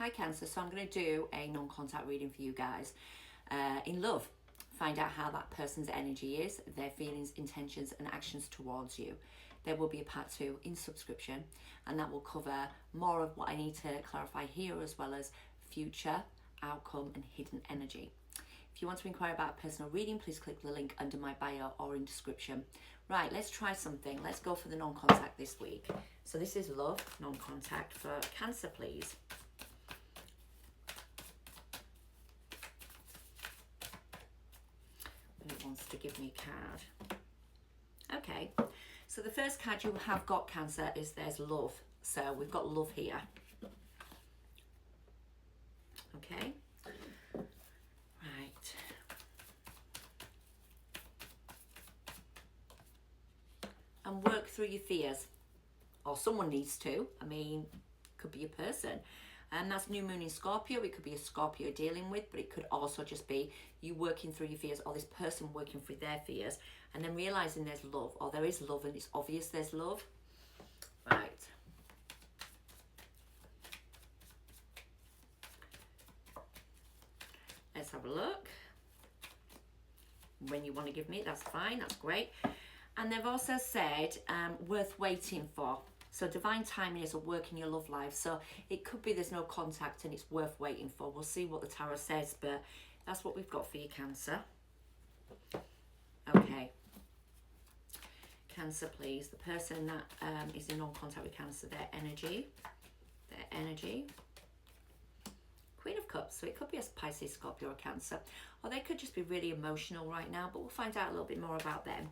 Hi Cancer, so I'm going to do a non-contact reading for you guys in love. Find out how that person's energy is, their feelings, intentions and actions towards you. There will be a part 2 in subscription, and that will cover more of what I need to clarify here, as well as future, outcome and hidden energy. If you want to inquire about a personal reading, please click the link under my bio or in description. Right, let's try something. Let's go for the non-contact this week. So this is love, non-contact for Cancer, please. And it wants to give me a card. Okay, so the first card you have got, Cancer, is there's love. So we've got love here. Okay. Right. And work through your fears. Or someone needs to. I mean, could be a person. And that's new moon in Scorpio. It could be a Scorpio dealing with, but it could also just be you working through your fears, or this person working through their fears, and then realizing there's love, or there is love and it's obvious there's love. Right. Let's have a look. When you want to give me it, that's fine, that's great. And they've also said worth waiting for. So divine timing is a work in your love life. So it could be there's no contact and it's worth waiting for. We'll see what the tarot says, but that's what we've got for you, Cancer. Okay. Cancer, please. The person that is in non-contact with Cancer, their energy. Their energy. Queen of Cups. So it could be a Pisces, Scorpio or Cancer. Or they could just be really emotional right now, but we'll find out a little bit more about them.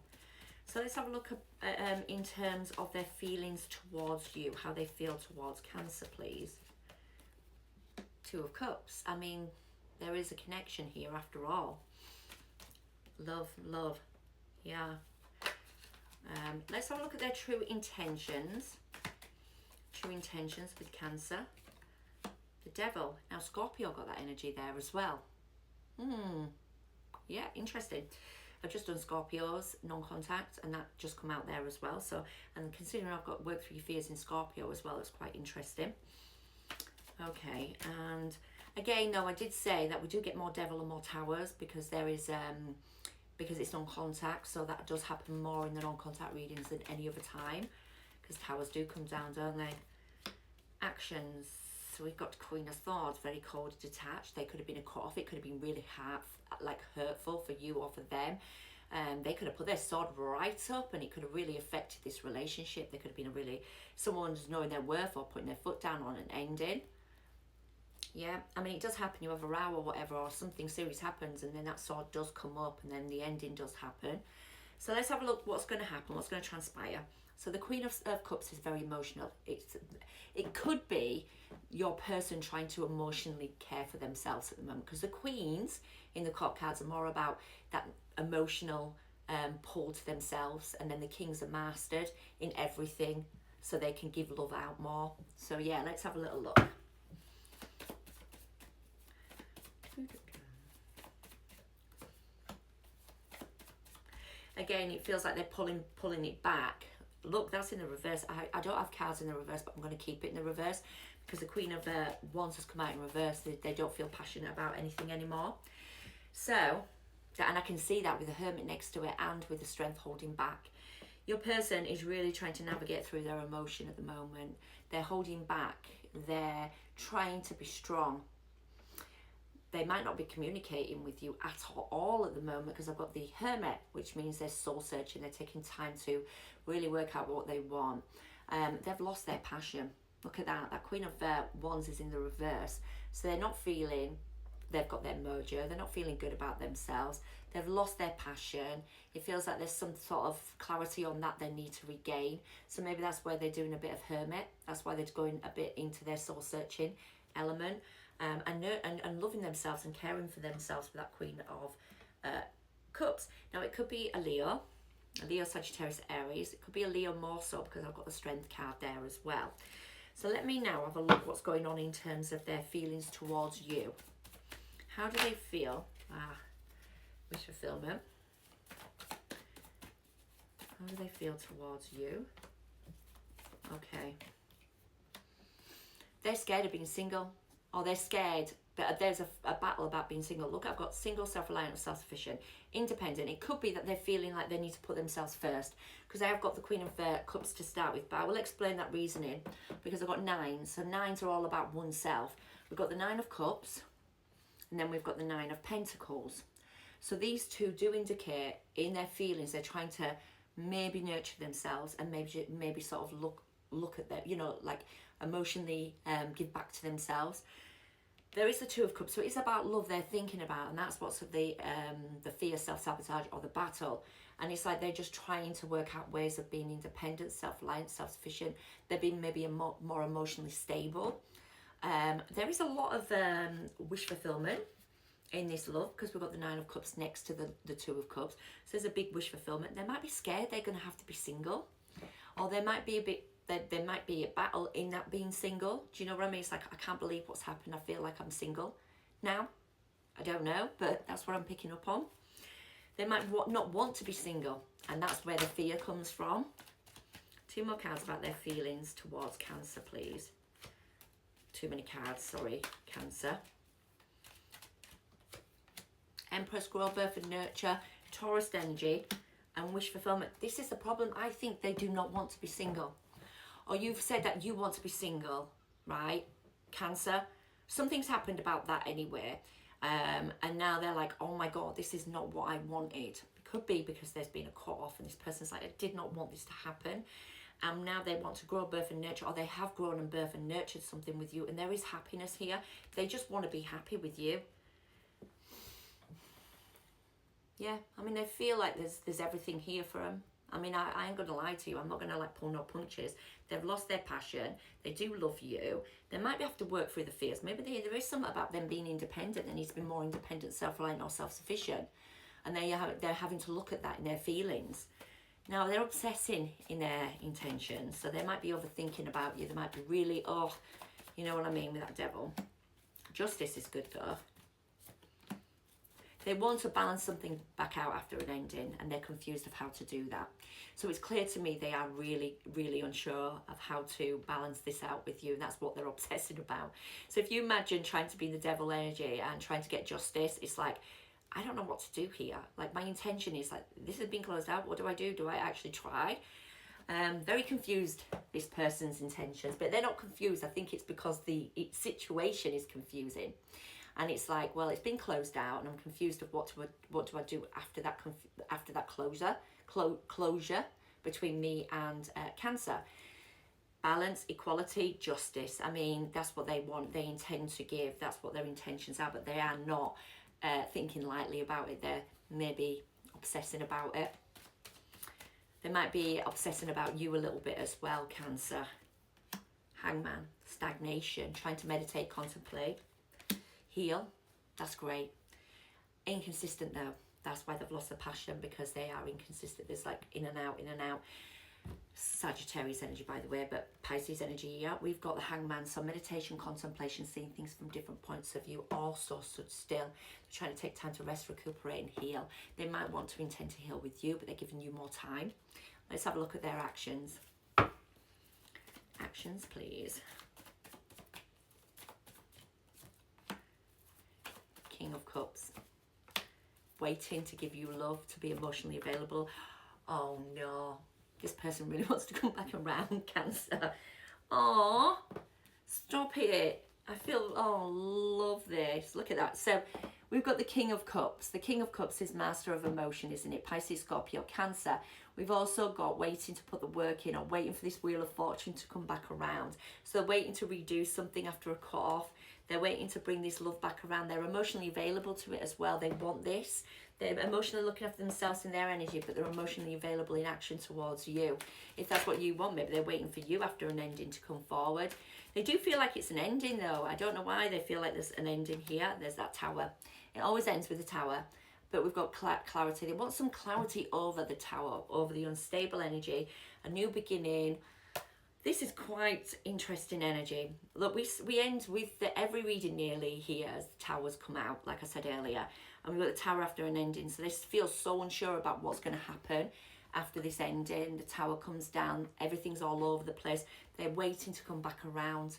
So let's have a look at, in terms of their feelings towards you, how they feel towards Cancer, please. Two of Cups. I mean, there is a connection here after all. Love, love. Yeah. Let's have a look at their true intentions. True intentions with Cancer. The Devil. Now, Scorpio got that energy there as well. Yeah, interesting. I've just done Scorpios, non-contact, and that just come out there as well. So, and considering I've got work through your fears in Scorpio as well, it's quite interesting. Okay, and again, though, I did say that we do get more Devil and more Towers because there is, because it's non-contact, so that does happen more in the non-contact readings than any other time, because Towers do come down, don't they? Actions. So we've got Queen of Swords, very cold, detached. They could have been a cut-off. It could have been really hard, like hurtful for you or for them. They could have put their sword right up and it could have really affected this relationship. They could have been a really, someone's knowing their worth or putting their foot down on an ending. Yeah, I mean, it does happen. You have a row or whatever, or something serious happens and then that sword does come up and then the ending does happen. So let's have a look what's going to happen, what's going to transpire. So the Queen of Cups is very emotional. It could be your person trying to emotionally care for themselves at the moment, because the Queens in the Court cards are more about that emotional pull to themselves, and then the Kings are mastered in everything so they can give love out more. So yeah, let's have a little look. Again, it feels like they're pulling it back. Look, that's in the reverse. I don't have cards in the reverse, but I'm going to keep it in the reverse because the Queen of Wands has come out in reverse. They don't feel passionate about anything anymore. So, and I can see that with the Hermit next to it and with the Strength holding back. Your person is really trying to navigate through their emotion at the moment. They're holding back. They're trying to be strong. They might not be communicating with you at all at the moment because I've got the Hermit, which means they're soul searching. They're taking time to really work out what they want. They've lost their passion. Look at that. That Queen of Wands is in the reverse. So they're not feeling, they've got their mojo. They're not feeling good about themselves. They've lost their passion. It feels like there's some sort of clarity on that they need to regain. So maybe that's where they're doing a bit of Hermit. That's why they're going a bit into their soul searching element. And loving themselves and caring for themselves with that Queen of Cups. Now it could be a Leo, Sagittarius, Aries. It could be a Leo more so because I've got the Strength card there as well. So let me now have a look what's going on in terms of their feelings towards you. How do they feel? Wish fulfillment. How do they feel towards you? Okay. They're scared of being single, or they're scared. But there's a battle about being single. Look, I've got single, self-reliant, self-sufficient, independent. It could be that they're feeling like they need to put themselves first, because I have got the Queen of Cups to start with, but I will explain that reasoning because I've got nines. So nines are all about oneself. We've got the Nine of Cups, and then we've got the Nine of Pentacles. So these two do indicate in their feelings they're trying to maybe nurture themselves and maybe sort of look at their, you know, like emotionally give back to themselves. There is the Two of Cups, so it's about love they're thinking about, and that's what's the fear, self-sabotage, or the battle. And it's like they're just trying to work out ways of being independent, self-reliant, self-sufficient. They're being maybe more emotionally stable. There is a lot of wish fulfillment in this love, because we've got the Nine of Cups next to the Two of Cups. So there's a big wish fulfillment. They might be scared they're going to have to be single, or there might be there might be a battle in that being single. Do you know what I mean? It's like, I can't believe what's happened. I feel like I'm single now. I don't know, but that's what I'm picking up on. They might not want to be single, and that's where the fear comes from. Two more cards about their feelings towards Cancer, please. Too many cards, sorry, Cancer. Empress, grow, birth and nurture, Taurus energy, and wish fulfillment. This is the problem. I think they do not want to be single. Or you've said that you want to be single, right, Cancer? Something's happened about that anyway. And now they're like, oh my God, this is not what I wanted. It could be because there's been a cut off and this person's like, I did not want this to happen. And now they want to grow, birth and nurture, or they have grown and birth and nurtured something with you, and there is happiness here. They just want to be happy with you. Yeah, I mean, they feel like there's everything here for them. I mean, I ain't going to lie to you. I'm not going to like pull no punches. They've lost their passion. They do love you. They might have to work through the fears. Maybe there is something about them being independent. They need to be more independent, self-reliant, or self-sufficient. And they're having to look at that in their feelings. Now, they're obsessing in their intentions. So they might be overthinking about you. They might be really, oh, you know what I mean with that Devil. Justice is good though. They want to balance something back out after an ending, and they're confused of how to do that. So it's clear to me they are really, really unsure of how to balance this out with you, and that's what they're obsessing about. So if you imagine trying to be the Devil energy and trying to get justice, it's like, I don't know what to do here. Like, my intention is like, this has been closed out. What do I do? Do I actually try? Very confused, this person's intentions, but they're not confused. I think it's because the situation is confusing. And it's like, well, it's been closed out, and I'm confused of what do I do after that closure between me and Cancer. Balance, equality, justice. I mean, that's what they want. They intend to give. That's what their intentions are, but they are not thinking lightly about it. They're maybe obsessing about it. They might be obsessing about you a little bit as well, Cancer. Hangman, stagnation, trying to meditate, contemplate. Heal, that's great. Inconsistent though, that's why they've lost the passion, because they are inconsistent. There's like in and out, in and out. Sagittarius energy, by the way, but Pisces energy, yeah. We've got the Hangman, so meditation, contemplation, seeing things from different points of view, also stood still. They're trying to take time to rest, recuperate and heal. They might want to intend to heal with you, but they're giving you more time. Let's have a look at their actions. Actions, please. King of Cups, waiting to give you love, to be emotionally available. Oh no, this person really wants to come back around, Cancer. Oh, stop it. I feel, oh, love this. Look at that. So we've got the King of Cups. The King of Cups is master of emotion, isn't it? Pisces, Scorpio, Cancer. We've also got waiting to put the work in, or waiting for this Wheel of Fortune to come back around. So they're waiting to redo something after a cut off. They're waiting to bring this love back around. They're emotionally available to it as well. They want this. They're emotionally looking after themselves and their energy, but they're emotionally available in action towards you. If that's what you want, maybe they're waiting for you after an ending to come forward. They do feel like it's an ending though. I don't know why they feel like there's an ending here. There's that Tower. It always ends with a Tower, but we've got clarity. They want some clarity over the Tower, over the unstable energy, a new beginning. This is quite interesting energy. Look, we end with every reading nearly here as the Towers come out, like I said earlier. And we've got the Tower after an ending. So this feels so unsure about what's going to happen after this ending. The Tower comes down. Everything's all over the place. They're waiting to come back around.